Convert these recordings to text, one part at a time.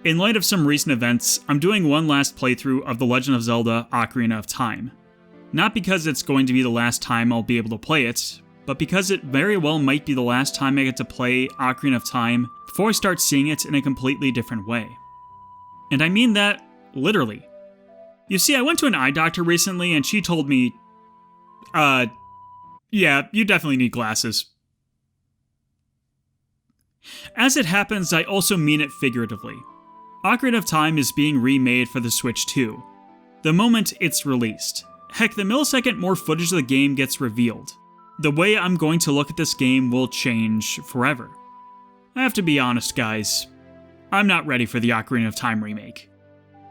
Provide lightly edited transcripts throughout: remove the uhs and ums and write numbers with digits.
In light of some recent events, I'm doing one last playthrough of The Legend of Zelda: Ocarina of Time. Not because it's going to be the last time I'll be able to play it, but because it very well might be the last time I get to play Ocarina of Time before I start seeing it in a completely different way. And I mean that literally. You see, I went to an eye doctor recently and she told me, yeah, you definitely need glasses. As it happens, I also mean it figuratively. Ocarina of Time is being remade for the Switch 2. The moment it's released. Heck, the millisecond more footage of the game gets revealed. The way I'm going to look at this game will change forever. I have to be honest, guys. I'm not ready for the Ocarina of Time remake.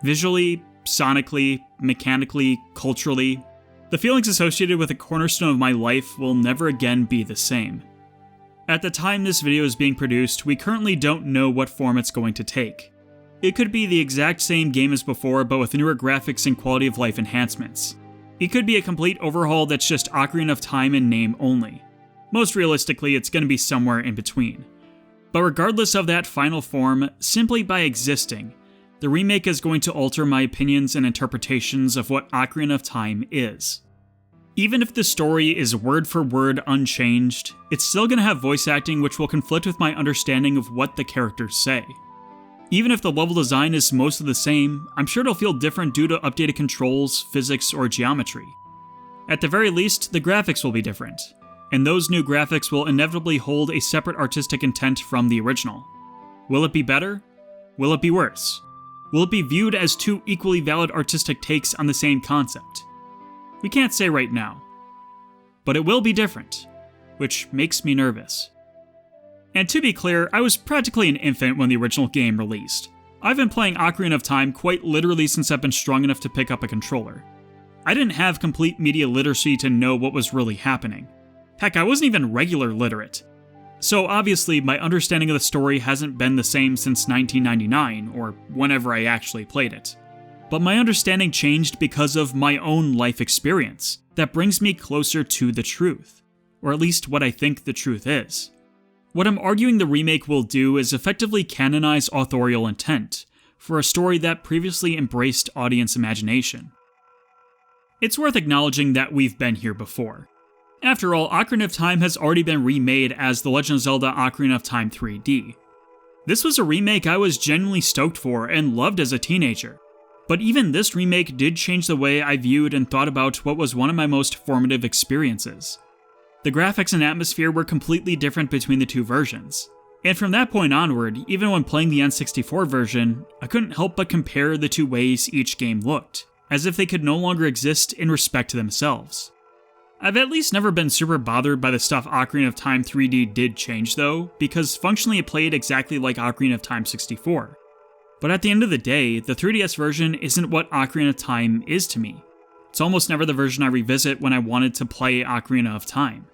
Visually, sonically, mechanically, culturally, the feelings associated with a cornerstone of my life will never again be the same. At the time this video is being produced, we currently don't know what form it's going to take. It could be the exact same game as before, but with newer graphics and quality of life enhancements. It could be a complete overhaul that's just Ocarina of Time in name only. Most realistically, it's going to be somewhere in between. But regardless of that final form, simply by existing, the remake is going to alter my opinions and interpretations of what Ocarina of Time is. Even if the story is word for word unchanged, it's still going to have voice acting which will conflict with my understanding of what the characters say. Even if the level design is mostly the same, I'm sure it'll feel different due to updated controls, physics, or geometry. At the very least, the graphics will be different, and those new graphics will inevitably hold a separate artistic intent from the original. Will it be better? Will it be worse? Will it be viewed as two equally valid artistic takes on the same concept? We can't say right now. But it will be different, which makes me nervous. And to be clear, I was practically an infant when the original game released. I've been playing Ocarina of Time quite literally since I've been strong enough to pick up a controller. I didn't have complete media literacy to know what was really happening. Heck, I wasn't even regular literate. So obviously, my understanding of the story hasn't been the same since 1999, or whenever I actually played it. But my understanding changed because of my own life experience that brings me closer to the truth, or at least what I think the truth is. What I'm arguing the remake will do is effectively canonize authorial intent for a story that previously embraced audience imagination. It's worth acknowledging that we've been here before. After all, Ocarina of Time has already been remade as The Legend of Zelda: Ocarina of Time 3D. This was a remake I was genuinely stoked for and loved as a teenager. But even this remake did change the way I viewed and thought about what was one of my most formative experiences. The graphics and atmosphere were completely different between the two versions. And from that point onward, even when playing the N64 version, I couldn't help but compare the two ways each game looked, as if they could no longer exist in respect to themselves. I've at least never been super bothered by the stuff Ocarina of Time 3D did change though, because functionally it played exactly like Ocarina of Time 64. But at the end of the day, the 3DS version isn't what Ocarina of Time is to me. It's almost never the version I revisit when I wanted to play Ocarina of Time.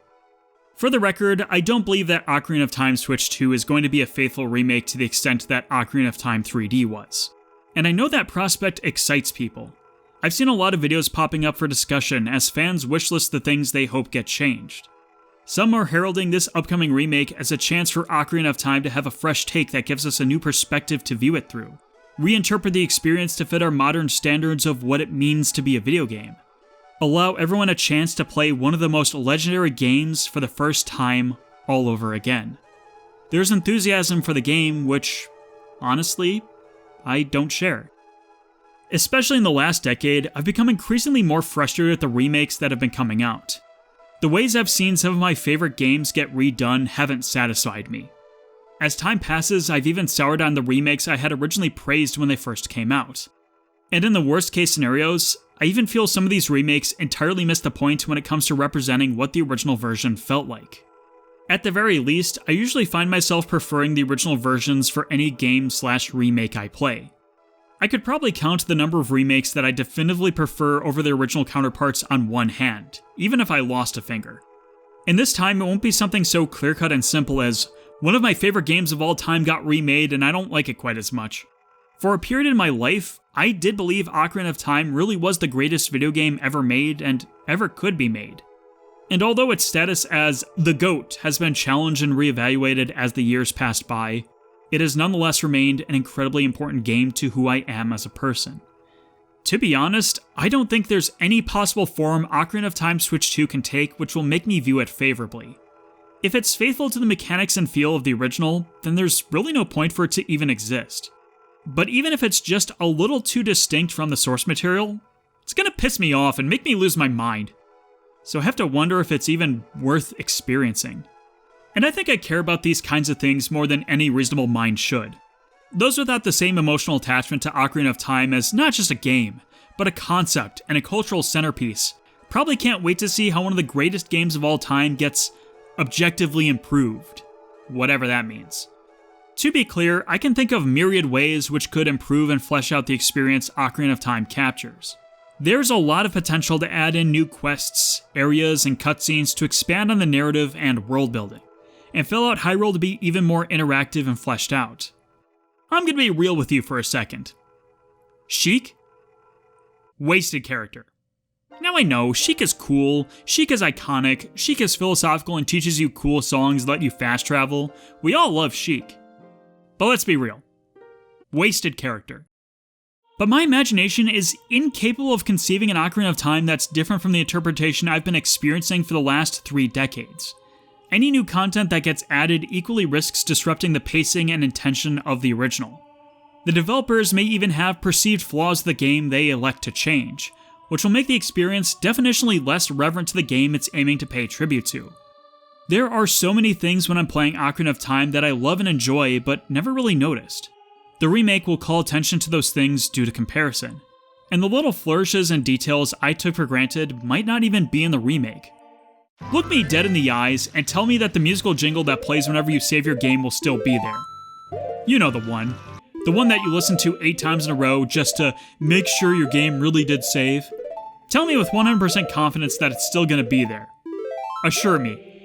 For the record, I don't believe that Ocarina of Time Switch 2 is going to be a faithful remake to the extent that Ocarina of Time 3D was. And I know that prospect excites people. I've seen a lot of videos popping up for discussion as fans wishlist the things they hope get changed. Some are heralding this upcoming remake as a chance for Ocarina of Time to have a fresh take that gives us a new perspective to view it through, reinterpret the experience to fit our modern standards of what it means to be a video game, allow everyone a chance to play one of the most legendary games for the first time all over again. There's enthusiasm for the game which, honestly, I don't share. Especially in the last decade, I've become increasingly more frustrated with the remakes that have been coming out. The ways I've seen some of my favorite games get redone haven't satisfied me. As time passes, I've even soured on the remakes I had originally praised when they first came out. And in the worst case scenarios, I even feel some of these remakes entirely miss the point when it comes to representing what the original version felt like. At the very least, I usually find myself preferring the original versions for any game/remake I play. I could probably count the number of remakes that I definitively prefer over their original counterparts on one hand, even if I lost a finger. And this time it won't be something so clear-cut and simple as, one of my favorite games of all time got remade and I don't like it quite as much. For a period in my life, I did believe Ocarina of Time really was the greatest video game ever made and ever could be made. And although its status as the GOAT has been challenged and reevaluated as the years passed by, it has nonetheless remained an incredibly important game to who I am as a person. To be honest, I don't think there's any possible form Ocarina of Time Switch 2 can take which will make me view it favorably. If it's faithful to the mechanics and feel of the original, then there's really no point for it to even exist. But even if it's just a little too distinct from the source material, it's gonna piss me off and make me lose my mind. So I have to wonder if it's even worth experiencing. And I think I care about these kinds of things more than any reasonable mind should. Those without the same emotional attachment to Ocarina of Time as not just a game, but a concept and a cultural centerpiece, probably can't wait to see how one of the greatest games of all time gets objectively improved, whatever that means. To be clear, I can think of myriad ways which could improve and flesh out the experience Ocarina of Time captures. There's a lot of potential to add in new quests, areas, and cutscenes to expand on the narrative and world building, and fill out Hyrule to be even more interactive and fleshed out. I'm gonna be real with you for a second. Sheik? Wasted character. Now I know, Sheik is cool, Sheik is iconic, Sheik is philosophical and teaches you cool songs that let you fast travel. We all love Sheik. But let's be real. Wasted character. But my imagination is incapable of conceiving an Ocarina of Time that's different from the interpretation I've been experiencing for the last 3 decades. Any new content that gets added equally risks disrupting the pacing and intention of the original. The developers may even have perceived flaws of the game they elect to change, which will make the experience definitionally less reverent to the game it's aiming to pay tribute to. There are so many things when I'm playing Ocarina of Time that I love and enjoy, but never really noticed. The remake will call attention to those things due to comparison, and the little flourishes and details I took for granted might not even be in the remake. Look me dead in the eyes and tell me that the musical jingle that plays whenever you save your game will still be there. You know the one. The one that you listen to 8 times in a row just to make sure your game really did save. Tell me with 100% confidence that it's still gonna be there. Assure me.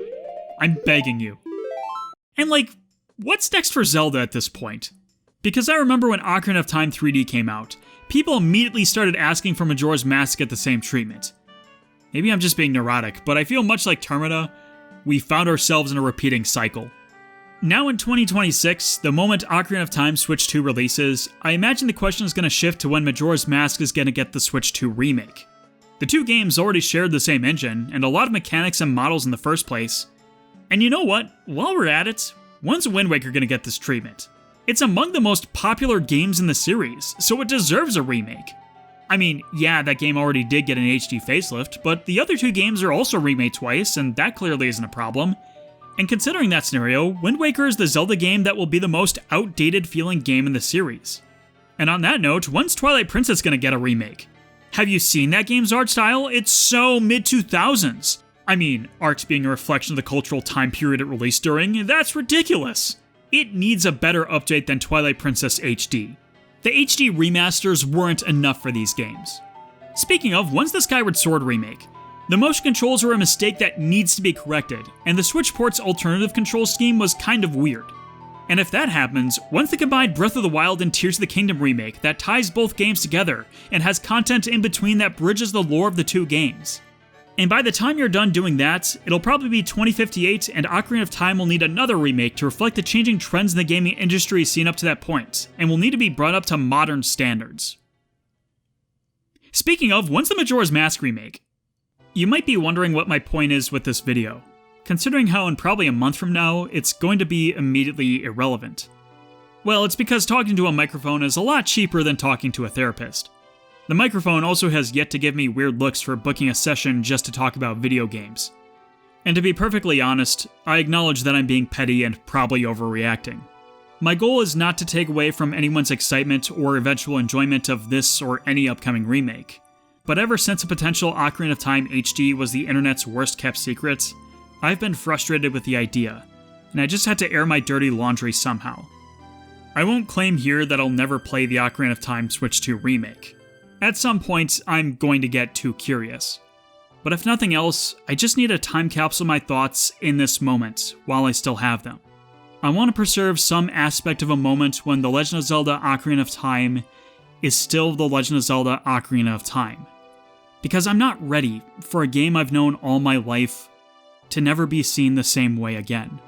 I'm begging you. And what's next for Zelda at this point? Because I remember when Ocarina of Time 3D came out, people immediately started asking for Majora's Mask to get the same treatment. Maybe I'm just being neurotic, but I feel much like Termina, we found ourselves in a repeating cycle. Now in 2026, the moment Ocarina of Time Switch 2 releases, I imagine the question is going to shift to when Majora's Mask is going to get the Switch 2 remake. The two games already shared the same engine, and a lot of mechanics and models in the first place. And you know what? While we're at it, when's Wind Waker going to get this treatment? It's among the most popular games in the series, so it deserves a remake. I mean, yeah, that game already did get an HD facelift, but the other 2 games are also remade twice, and that clearly isn't a problem. And considering that scenario, Wind Waker is the Zelda game that will be the most outdated feeling game in the series. And on that note, when's Twilight Princess gonna get a remake? Have you seen that game's art style? It's so mid-2000s. I mean, art being a reflection of the cultural time period it released during, that's ridiculous. It needs a better update than Twilight Princess HD. The HD remasters weren't enough for these games. Speaking of, when's the Skyward Sword remake? The motion controls are a mistake that needs to be corrected, and the Switch port's alternative control scheme was kind of weird. And if that happens, when's the combined Breath of the Wild and Tears of the Kingdom remake that ties both games together and has content in between that bridges the lore of the 2 games? And by the time you're done doing that, it'll probably be 2058 and Ocarina of Time will need another remake to reflect the changing trends in the gaming industry seen up to that point, and will need to be brought up to modern standards. Speaking of, when's the Majora's Mask remake? You might be wondering what my point is with this video, considering how in probably a month from now, it's going to be immediately irrelevant. Well, it's because talking to a microphone is a lot cheaper than talking to a therapist. The microphone also has yet to give me weird looks for booking a session just to talk about video games. And to be perfectly honest, I acknowledge that I'm being petty and probably overreacting. My goal is not to take away from anyone's excitement or eventual enjoyment of this or any upcoming remake. But ever since a potential Ocarina of Time HD was the internet's worst kept secret, I've been frustrated with the idea, and I just had to air my dirty laundry somehow. I won't claim here that I'll never play the Ocarina of Time Switch 2 remake. At some point, I'm going to get too curious. But if nothing else, I just need a time capsule of my thoughts in this moment, while I still have them. I want to preserve some aspect of a moment when The Legend of Zelda Ocarina of Time is still The Legend of Zelda Ocarina of Time. Because I'm not ready for a game I've known all my life to never be seen the same way again.